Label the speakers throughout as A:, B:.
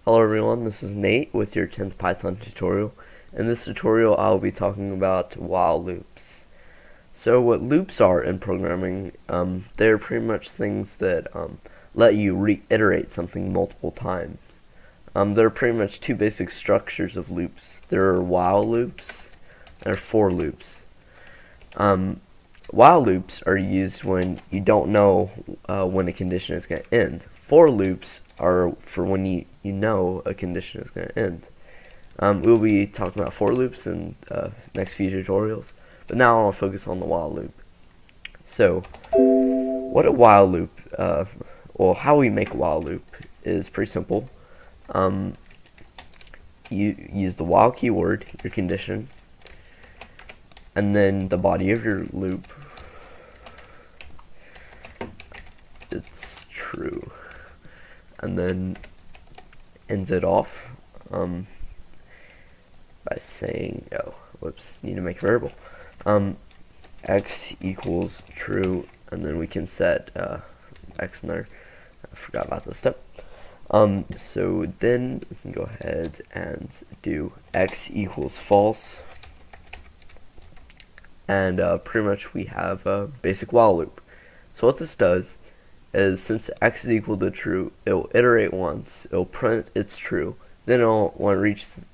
A: Hello everyone, this is Nate with your 10th Python tutorial. In this tutorial I'll be talking about while loops. So what loops are in programming, they're pretty much things that let you reiterate something multiple times. There are pretty much two basic structures of loops. There are while loops and for loops. While loops are used when you don't know when a condition is going to end. For loops are for when you know a condition is going to end. We'll be talking about for loops in next few tutorials, but now I'll focus on the while loop. So, what a while loop, well, how we make a while loop is pretty simple. You use the while keyword, your condition, and then the body of your loop, it's true, and then ends it off by saying, need to make a variable, x equals true, and then we can set x in there. I forgot about this step. So then we can go ahead and do x equals false, and pretty much we have a basic while loop. So what this does is, since x is equal to true, it will iterate once, it will print it's true, then when it reaches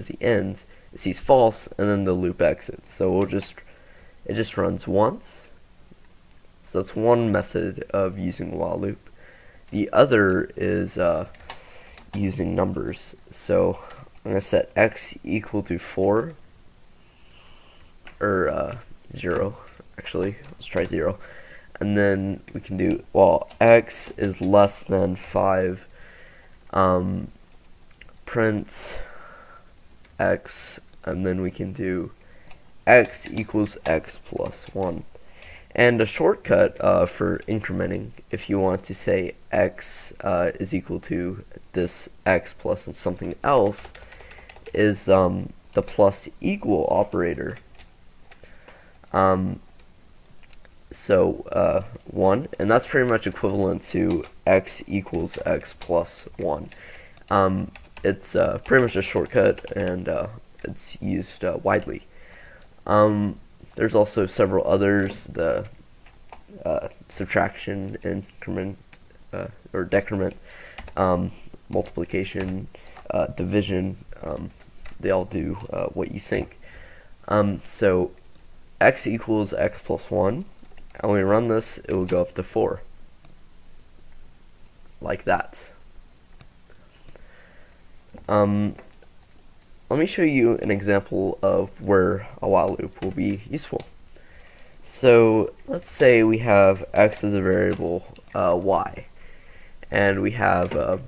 A: the end, it sees false, and then the loop exits. So it just runs once. So that's one method of using a while loop. The other is using numbers. So I'm going to set x equal to 4, or 0, actually, let's try 0. And then we can do, well, x is less than 5, print x, and then we can do x equals x plus 1. And a shortcut for incrementing, if you want to say x is equal to this x plus something else, is the plus equal operator. So 1, and that's pretty much equivalent to x equals x plus 1. It's pretty much a shortcut, and it's used widely. There's also several others, the subtraction, increment, or decrement, multiplication, division. They all do what you think. So x equals x plus 1, and when we run this, it will go up to 4, like that. Let me show you an example of where a while loop will be useful. So let's say we have x as a variable, y, and we have a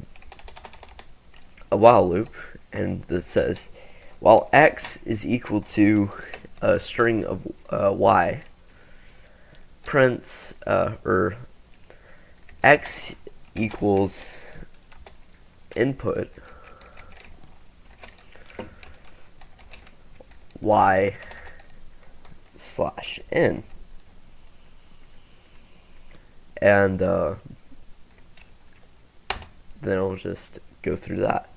A: while loop, and that says, while x is equal to a string of y, prints, or x equals input y slash n, and then it'll just go through that.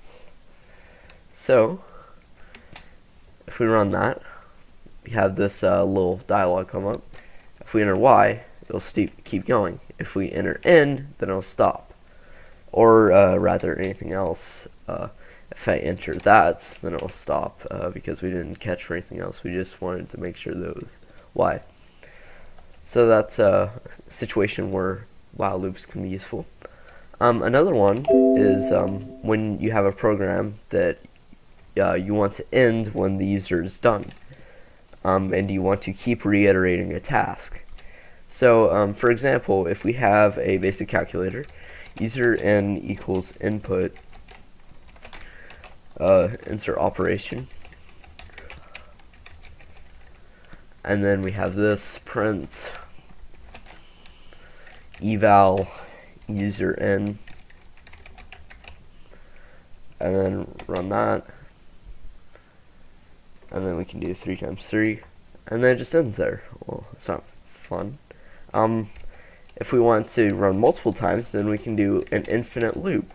A: So if we run that, we have this little dialog come up. If we enter y, it'll keep going. If we enter n, then it'll stop. Or rather, anything else. If I enter that, then it'll stop, because we didn't catch for anything else. We just wanted to make sure that it was y. So that's a situation where while loops can be useful. Another one is when you have a program that you want to end when the user is done, and you want to keep reiterating a task. So for example, if we have a basic calculator, user n equals input, insert operation, and then we have this print eval user n, and then run that, and then we can do 3 times 3, and then it just ends there. Well, it's not fun. If we want to run multiple times, then we can do an infinite loop.